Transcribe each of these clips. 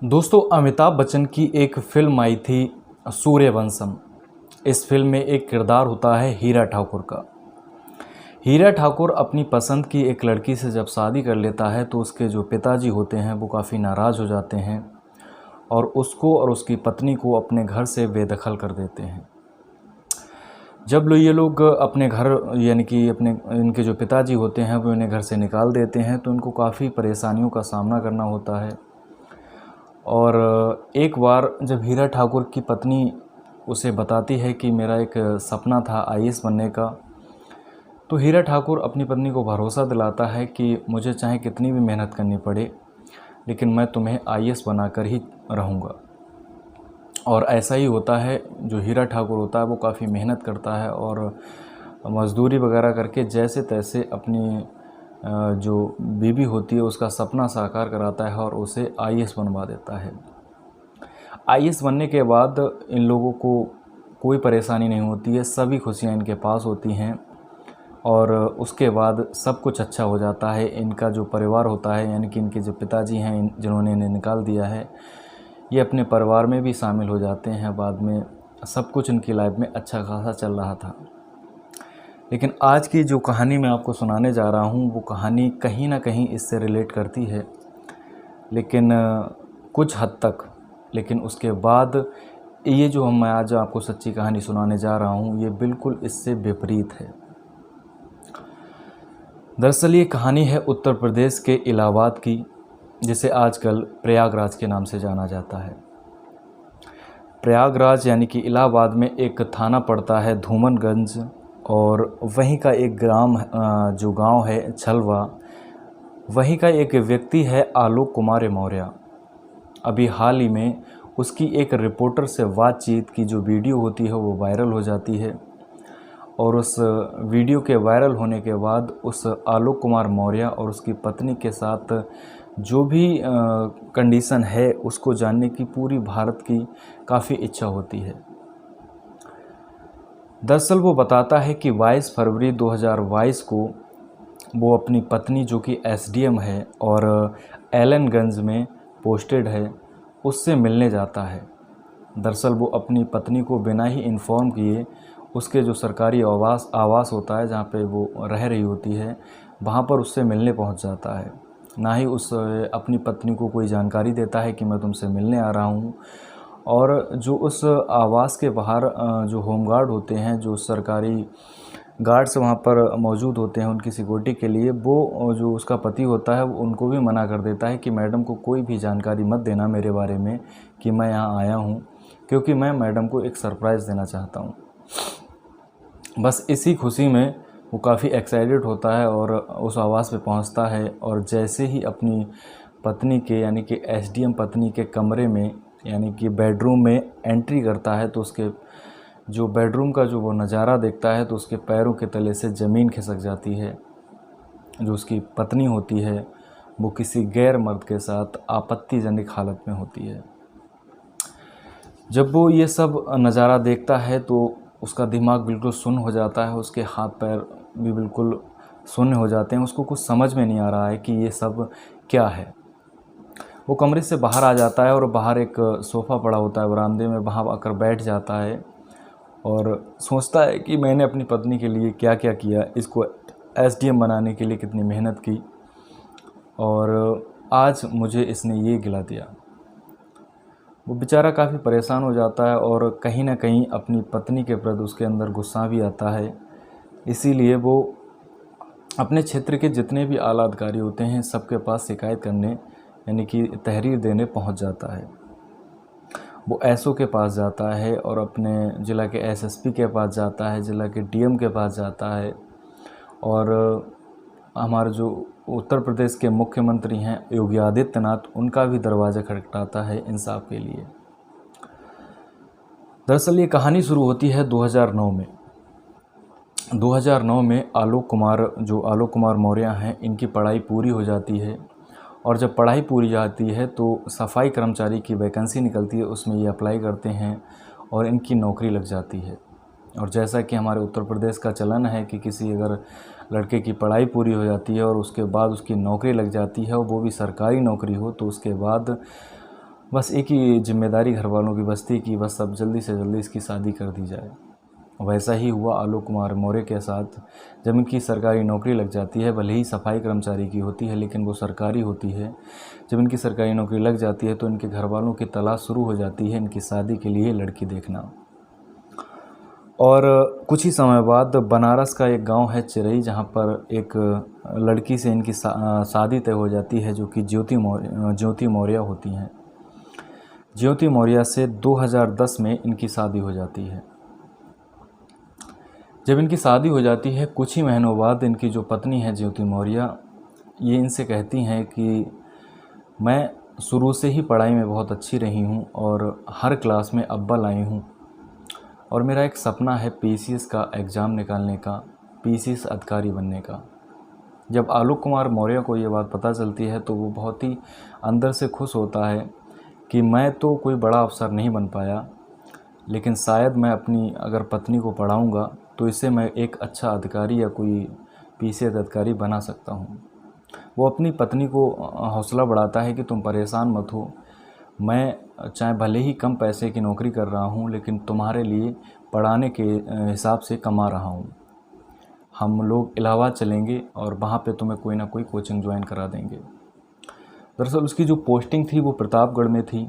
दोस्तों, अमिताभ बच्चन की एक फ़िल्म आई थी सूर्यवंशम। इस फ़िल्म में एक किरदार होता है हीरा ठाकुर का। हीरा ठाकुर अपनी पसंद की एक लड़की से जब शादी कर लेता है तो उसके जो पिताजी होते हैं वो काफ़ी नाराज़ हो जाते हैं और उसको और उसकी पत्नी को अपने घर से बेदखल कर देते हैं। जब ये लोग अपने घर यानी कि अपने इनके जो पिताजी होते हैं वो इन्हें घर से निकाल देते हैं तो इनको काफ़ी परेशानियों का सामना करना होता है। और एक बार जब हीरा ठाकुर की पत्नी उसे बताती है कि मेरा एक सपना था आईएएस बनने का, तो हीरा ठाकुर अपनी पत्नी को भरोसा दिलाता है कि मुझे चाहे कितनी भी मेहनत करनी पड़े लेकिन मैं तुम्हें आईएएस बनाकर ही रहूँगा। और ऐसा ही होता है। जो हीरा ठाकुर होता है वो काफ़ी मेहनत करता है और मज़दूरी वगैरह करके जैसे तैसे अपनी जो बीवी होती है उसका सपना साकार कराता है और उसे आईएएस बनवा देता है। आईएएस बनने के बाद इन लोगों को कोई परेशानी नहीं होती है, सभी खुशियां इनके पास होती हैं और उसके बाद सब कुछ अच्छा हो जाता है। इनका जो परिवार होता है यानी कि इनके जो पिताजी हैं जिन्होंने इन्हें निकाल दिया है, ये अपने परिवार में भी शामिल हो जाते हैं। बाद में सब कुछ इनकी लाइफ में अच्छा खासा चल रहा था। लेकिन आज की जो कहानी मैं आपको सुनाने जा रहा हूँ वो कहानी कहीं ना कहीं इससे रिलेट करती है, लेकिन कुछ हद तक। लेकिन उसके बाद ये जो मैं आज आपको सच्ची कहानी सुनाने जा रहा हूँ ये बिल्कुल इससे विपरीत है। दरअसल ये कहानी है उत्तर प्रदेश के इलाहाबाद की, जिसे आजकल प्रयागराज के नाम से जाना जाता है। प्रयागराज यानी कि इलाहाबाद में एक थाना पड़ता है धूमनगंज और वहीं का एक ग्राम जो गांव है छलवा, वहीं का एक व्यक्ति है आलोक कुमार मौर्य। अभी हाल ही में उसकी एक रिपोर्टर से बातचीत की जो वीडियो होती है वो वायरल हो जाती है और उस वीडियो के वायरल होने के बाद उस आलोक कुमार मौर्य और उसकी पत्नी के साथ जो भी कंडीशन है उसको जानने की पूरी भारत की काफ़ी इच्छा होती है। दरअसल वो बताता है कि 22 फरवरी 2022 को वो अपनी पत्नी जो कि एसडीएम है और एलनगंज में पोस्टेड है उससे मिलने जाता है। दरअसल वो अपनी पत्नी को बिना ही इन्फॉर्म किए उसके जो सरकारी आवास होता है जहाँ पे वो रह रही होती है वहाँ पर उससे मिलने पहुँच जाता है। ना ही उस अपनी पत्नी को कोई जानकारी देता है कि मैं तुमसे मिलने आ रहा हूँ। और जो उस आवास के बाहर जो होमगार्ड होते हैं, जो सरकारी गार्ड्स वहाँ पर मौजूद होते हैं उनकी सिक्योरिटी के लिए, वो जो उसका पति होता है वो उनको भी मना कर देता है कि मैडम को कोई भी जानकारी मत देना मेरे बारे में कि मैं यहाँ आया हूँ, क्योंकि मैं मैडम को एक सरप्राइज़ देना चाहता हूँ। बस इसी खुशी में वो काफ़ी एक्साइटेड होता है और उस आवास पे पहुँचता है और जैसे ही अपनी पत्नी के यानी कि एसडीएम पत्नी के कमरे में यानी कि बेडरूम में एंट्री करता है तो उसके जो बेडरूम का जो वो नज़ारा देखता है तो उसके पैरों के तले से ज़मीन खिसक जाती है। जो उसकी पत्नी होती है वो किसी गैर मर्द के साथ आपत्तिजनक हालत में होती है। जब वो ये सब नज़ारा देखता है तो उसका दिमाग बिल्कुल सुन्न हो जाता है, उसके हाथ पैर भी बिल्कुल शून्य हो जाते हैं। उसको कुछ समझ में नहीं आ रहा है कि ये सब क्या है। वो कमरे से बाहर आ जाता है और बाहर एक सोफ़ा पड़ा होता है बरामदे में, वहाँ आकर बैठ जाता है और सोचता है कि मैंने अपनी पत्नी के लिए क्या क्या किया, इसको एसडीएम बनाने के लिए कितनी मेहनत की और आज मुझे इसने ये गिला दिया। वो बेचारा काफ़ी परेशान हो जाता है और कहीं ना कहीं अपनी पत्नी के प्रति उसके अंदर गुस्सा भी आता है। इसीलिए वो अपने क्षेत्र के जितने भी आला अधिकारी होते हैं सबके पास शिकायत करने यानी कि तहरीर देने पहुंच जाता है। वो एसओ के पास जाता है और अपने ज़िला के एसएसपी के पास जाता है, ज़िला के डीएम के पास जाता है और हमारे जो उत्तर प्रदेश के मुख्यमंत्री हैं योगी आदित्यनाथ, उनका भी दरवाज़ा खटखटाता है इंसाफ के लिए। दरअसल ये कहानी शुरू होती है 2009 में। 2009 में आलोक कुमार मौर्य हैं, इनकी पढ़ाई पूरी हो जाती है और जब पढ़ाई पूरी जाती है तो सफाई कर्मचारी की वैकेंसी निकलती है, उसमें ये अप्लाई करते हैं और इनकी नौकरी लग जाती है। और जैसा कि हमारे उत्तर प्रदेश का चलन है कि किसी अगर लड़के की पढ़ाई पूरी हो जाती है और उसके बाद उसकी नौकरी लग जाती है और वो भी सरकारी नौकरी हो, तो उसके बाद बस एक ही जिम्मेदारी घर वालों की बस थी कि बस अब जल्दी से जल्दी इसकी शादी कर दी जाए। वैसा ही हुआ आलोक कुमार मौर्य के साथ। जब इनकी सरकारी नौकरी लग जाती है, भले ही सफाई कर्मचारी की होती है लेकिन वो सरकारी होती है, जब इनकी सरकारी नौकरी लग जाती है तो इनके घर वालों की तलाश शुरू हो जाती है इनकी शादी के लिए लड़की देखना। और कुछ ही समय बाद बनारस का एक गांव है चिरई, जहां पर एक लड़की से इनकी शादी तय हो जाती है, जो कि ज्योति मौर्य होती हैं। ज्योति मौर्य से 2010 में इनकी शादी हो जाती है। जब इनकी शादी हो जाती है कुछ ही महीनों बाद इनकी जो पत्नी है ज्योति मौर्य, ये इनसे कहती हैं कि मैं शुरू से ही पढ़ाई में बहुत अच्छी रही हूँ और हर क्लास में अव्वल आई हूँ, और मेरा एक सपना है पीसीएस का एग्ज़ाम निकालने का, पीसीएस अधिकारी बनने का। जब आलोक कुमार मौर्य को ये बात पता चलती है तो वो बहुत ही अंदर से खुश होता है कि मैं तो कोई बड़ा अफसर नहीं बन पाया, लेकिन शायद मैं अपनी अगर पत्नी को पढ़ाऊँगा तो इससे मैं एक अच्छा अधिकारी या कोई पीसीएस अधिकारी बना सकता हूँ। वो अपनी पत्नी को हौसला बढ़ाता है कि तुम परेशान मत हो, मैं चाहे भले ही कम पैसे की नौकरी कर रहा हूँ लेकिन तुम्हारे लिए पढ़ाने के हिसाब से कमा रहा हूँ। हम लोग इलाहाबाद चलेंगे और वहाँ पे तुम्हें कोई ना कोई कोचिंग ज्वाइन करा देंगे। दरअसल उसकी जो पोस्टिंग थी वो प्रतापगढ़ में थी,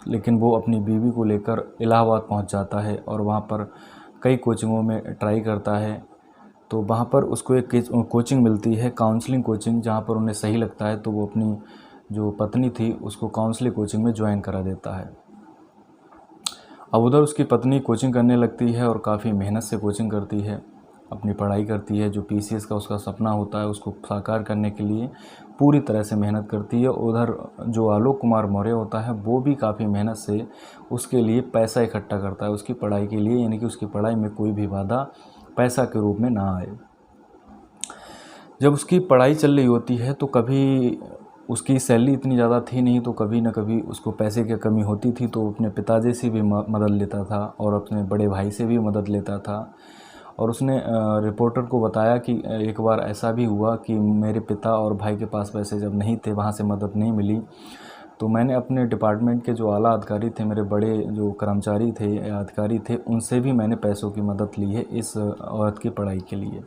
लेकिन वो अपनी बीवी को लेकर इलाहाबाद पहुँच जाता है और वहाँ पर कई कोचिंगों में ट्राई करता है। तो वहाँ पर उसको एक कोचिंग मिलती है, काउंसलिंग कोचिंग, जहाँ पर उन्हें सही लगता है तो वो अपनी जो पत्नी थी उसको काउंसलिंग कोचिंग में ज्वाइन करा देता है। अब उधर उसकी पत्नी कोचिंग करने लगती है और काफ़ी मेहनत से कोचिंग करती है, अपनी पढ़ाई करती है, जो पीसीएस का उसका सपना होता है उसको साकार करने के लिए पूरी तरह से मेहनत करती है। उधर जो आलोक कुमार मौर्य होता है वो भी काफ़ी मेहनत से उसके लिए पैसा इकट्ठा करता है उसकी पढ़ाई के लिए, यानी कि उसकी पढ़ाई में कोई भी बाधा पैसा के रूप में ना आए। जब उसकी पढ़ाई चल रही होती है तो कभी उसकी सैलरी इतनी ज़्यादा थी नहीं, तो कभी ना कभी उसको पैसे की कमी होती थी, तो अपने पिताजी से भी मदद लेता था और अपने बड़े भाई से भी मदद लेता था। और उसने रिपोर्टर को बताया कि एक बार ऐसा भी हुआ कि मेरे पिता और भाई के पास पैसे जब नहीं थे, वहाँ से मदद नहीं मिली, तो मैंने अपने डिपार्टमेंट के जो आला अधिकारी थे, मेरे बड़े जो कर्मचारी थे या अधिकारी थे, उनसे भी मैंने पैसों की मदद ली है इस औरत की पढ़ाई के लिए।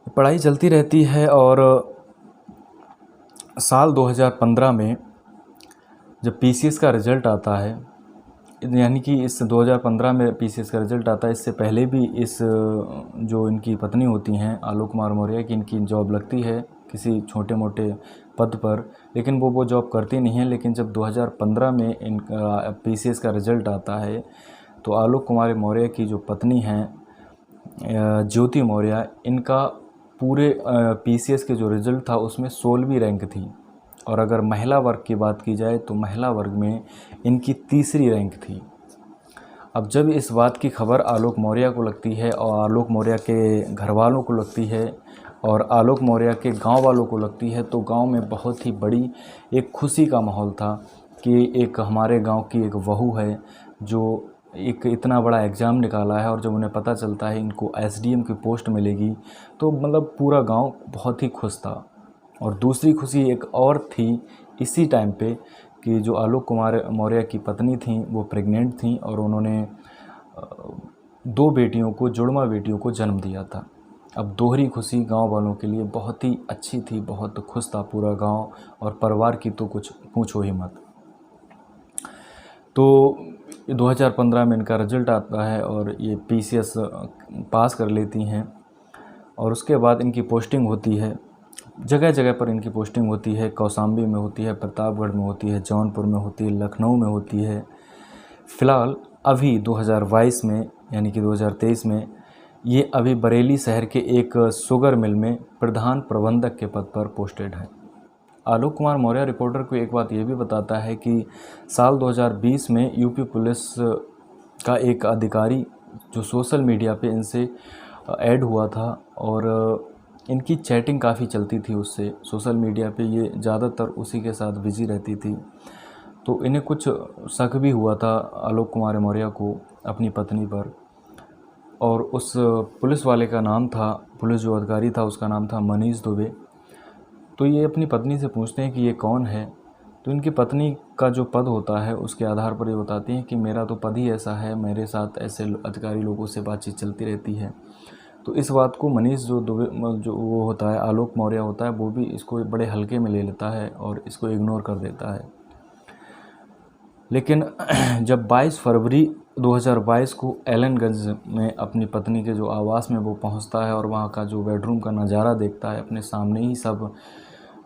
पढ़ाई चलती रहती है और साल 2015 में जब पीसीएस का रिज़ल्ट आता है, यानी कि इस 2015 में पीसीएस का रिज़ल्ट आता है, इससे पहले भी इस जो इनकी पत्नी होती हैं आलोक कुमार मौर्य की, इनकी जॉब लगती है किसी छोटे मोटे पद पर, लेकिन वो जॉब करती नहीं है। लेकिन जब 2015 में इनका पीसीएस का रिज़ल्ट आता है तो आलोक कुमार मौर्य की जो पत्नी हैं ज्योति मौर्य, इनका पूरे पीसीएस के जो रिज़ल्ट था उसमें 16वीं रैंक थी, और अगर महिला वर्ग की बात की जाए तो महिला वर्ग में इनकी 3री रैंक थी। अब जब इस बात की खबर आलोक मौर्य को लगती है और आलोक मौर्य के घर वालों को लगती है और आलोक मौर्य के गांव वालों को लगती है, तो गांव में बहुत ही बड़ी एक खुशी का माहौल था कि एक हमारे गांव की एक बहू है जो एक इतना बड़ा एग्ज़ाम निकाला है, और जब उन्हें पता चलता है इनको एसडीएम की पोस्ट मिलेगी तो मतलब पूरा गांव बहुत ही खुश था। और दूसरी खुशी एक और थी इसी टाइम पे कि जो आलोक कुमार मौर्य की पत्नी थी वो प्रेग्नेंट थी और उन्होंने 2 बेटियों को, जुड़वा बेटियों को जन्म दिया था। अब दोहरी खुशी गांव वालों के लिए बहुत ही अच्छी थी, बहुत खुश था पूरा गांव, और परिवार की तो कुछ पूछो ही मत। तो 2015 में इनका रिज़ल्ट आता है और ये पीसीएस पास कर लेती हैं, और उसके बाद इनकी पोस्टिंग होती है, जगह जगह पर इनकी पोस्टिंग होती है। कौशाम्बी में होती है, प्रतापगढ़ में होती है, जौनपुर में होती है, लखनऊ में होती है। फ़िलहाल अभी 2022 में यानी कि 2023 में ये अभी बरेली शहर के एक शुगर मिल में प्रधान प्रबंधक के पद पर पोस्टेड है। आलोक कुमार मौर्य रिपोर्टर को एक बात ये भी बताता है कि साल 2020 में यूपी पुलिस का एक अधिकारी जो सोशल मीडिया पे इनसे ऐड हुआ था, और इनकी चैटिंग काफ़ी चलती थी उससे, सोशल मीडिया पे ये ज़्यादातर उसी के साथ बिजी रहती थी। तो इन्हें कुछ शक भी हुआ था आलोक कुमार मौर्य को अपनी पत्नी पर, और उस पुलिस वाले का नाम था, पुलिस जो अधिकारी था उसका नाम था मनीष दुबे। तो ये अपनी पत्नी से पूछते हैं कि ये कौन है, तो इनकी पत्नी का जो पद होता है उसके आधार पर ये बताती हैं कि मेरा तो पद ही ऐसा है, मेरे साथ ऐसे अधिकारी लोगों से बातचीत चलती रहती है। तो इस बात को मनीष जो दुबे जो वो होता है, आलोक मौर्य होता है, वो भी इसको बड़े हल्के में ले लेता है और इसको इग्नोर कर देता है। लेकिन जब 22 फरवरी 2022 को एलनगंज में अपनी पत्नी के जो आवास में वो पहुंचता है और वहां का जो बेडरूम का नज़ारा देखता है, अपने सामने ही सब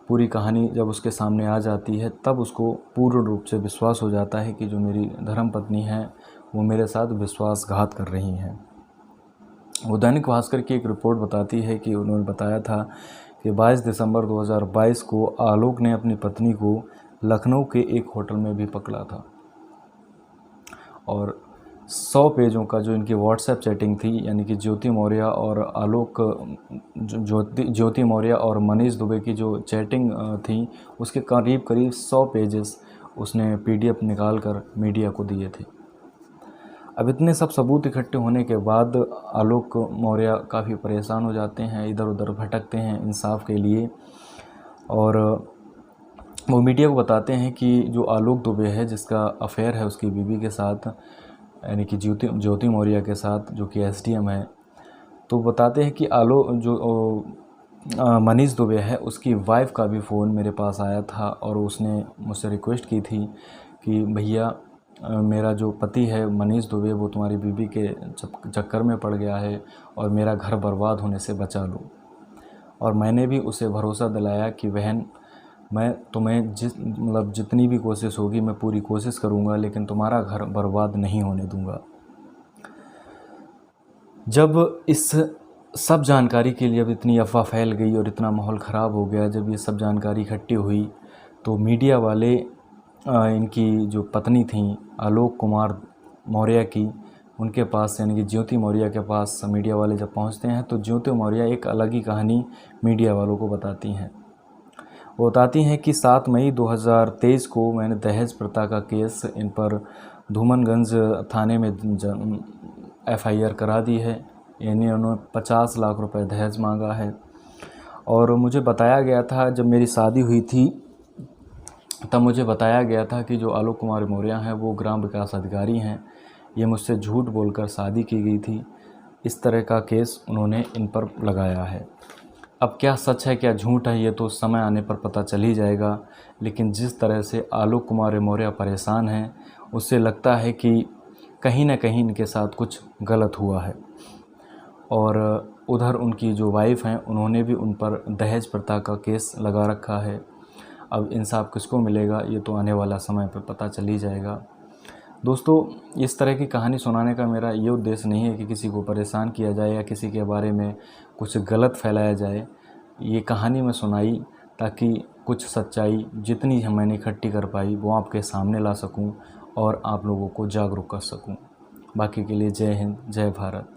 पूरी कहानी जब उसके सामने आ जाती है, तब उसको पूर्ण रूप से विश्वास हो जाता है कि जो मेरी धर्मपत्नी है वो मेरे साथ विश्वासघात कर रही हैं। वो दैनिक भास्कर की एक रिपोर्ट बताती है कि उन्होंने बताया था कि 22 दिसंबर 2022 को आलोक ने अपनी पत्नी को लखनऊ के एक होटल में भी पकड़ा था और 100 पेजों का जो इनकी व्हाट्सएप चैटिंग थी, यानी कि ज्योति मौर्य और आलोक ज्योति मौर्य और मनीष दुबे की जो चैटिंग थी, उसके करीब 100 पेजेस उसने पीडीएफ निकाल कर मीडिया को दिए थे। अब इतने सब सबूत इकट्ठे होने के बाद आलोक मौर्य काफ़ी परेशान हो जाते हैं, इधर उधर भटकते हैं इंसाफ के लिए, और वो मीडिया को बताते हैं कि जो आलोक दुबे है, जिसका अफेयर है उसकी बीवी के साथ, यानी कि ज्योति मौर्य के साथ, जो कि एसडीएम है, तो बताते हैं कि मनीष दुबे है, उसकी वाइफ का भी फ़ोन मेरे पास आया था और उसने मुझसे रिक्वेस्ट की थी कि भैया मेरा जो पति है मनीष दुबे, वो तुम्हारी बीवी के चक्कर में पड़ गया है और मेरा घर बर्बाद होने से बचा लो। और मैंने भी उसे भरोसा दिलाया कि बहन, मैं तुम्हें जितनी भी कोशिश होगी मैं पूरी कोशिश करूँगा, लेकिन तुम्हारा घर बर्बाद नहीं होने दूँगा। जब इस सब जानकारी के लिए अब इतनी अफवाह फैल गई और इतना माहौल ख़राब हो गया, जब ये सब जानकारी इकट्ठी हुई तो मीडिया वाले इनकी जो पत्नी थी आलोक कुमार मौर्य की, उनके पास, यानी कि ज्योति मौर्य के पास मीडिया वाले जब पहुंचते हैं तो ज्योति मौर्य एक अलग ही कहानी मीडिया वालों को बताती हैं। वो बताती हैं कि 7 मई 2023 को मैंने दहेज प्रथा का केस इन पर धूमनगंज थाने में एफआईआर करा दी है, यानी उन्होंने 50 लाख रुपए दहेज मांगा है। और मुझे बताया गया था, जब मेरी शादी हुई थी तब मुझे बताया गया था कि जो आलोक कुमार मौर्य हैं वो ग्राम विकास अधिकारी हैं, ये मुझसे झूठ बोलकर शादी की गई थी। इस तरह का केस उन्होंने इन पर लगाया है। अब क्या सच है क्या झूठ है, ये तो समय आने पर पता चल ही जाएगा, लेकिन जिस तरह से आलोक कुमार मौर्य परेशान हैं, उससे लगता है कि कहीं ना कहीं इनके साथ कुछ गलत हुआ है। और उधर उनकी जो वाइफ हैं, उन्होंने भी उन पर दहेज प्रथा का केस लगा रखा है। अब इंसाफ किसको मिलेगा, ये तो आने वाला समय पर पता चल ही जाएगा। दोस्तों, इस तरह की कहानी सुनाने का मेरा ये उद्देश्य नहीं है कि किसी को परेशान किया जाए या किसी के बारे में कुछ गलत फैलाया जाए। ये कहानी मैं सुनाई ताकि कुछ सच्चाई जितनी मैंने इकट्ठी कर पाई वो आपके सामने ला सकूं और आप लोगों को जागरूक कर सकूं। बाकी के लिए जय हिंद, जय भारत।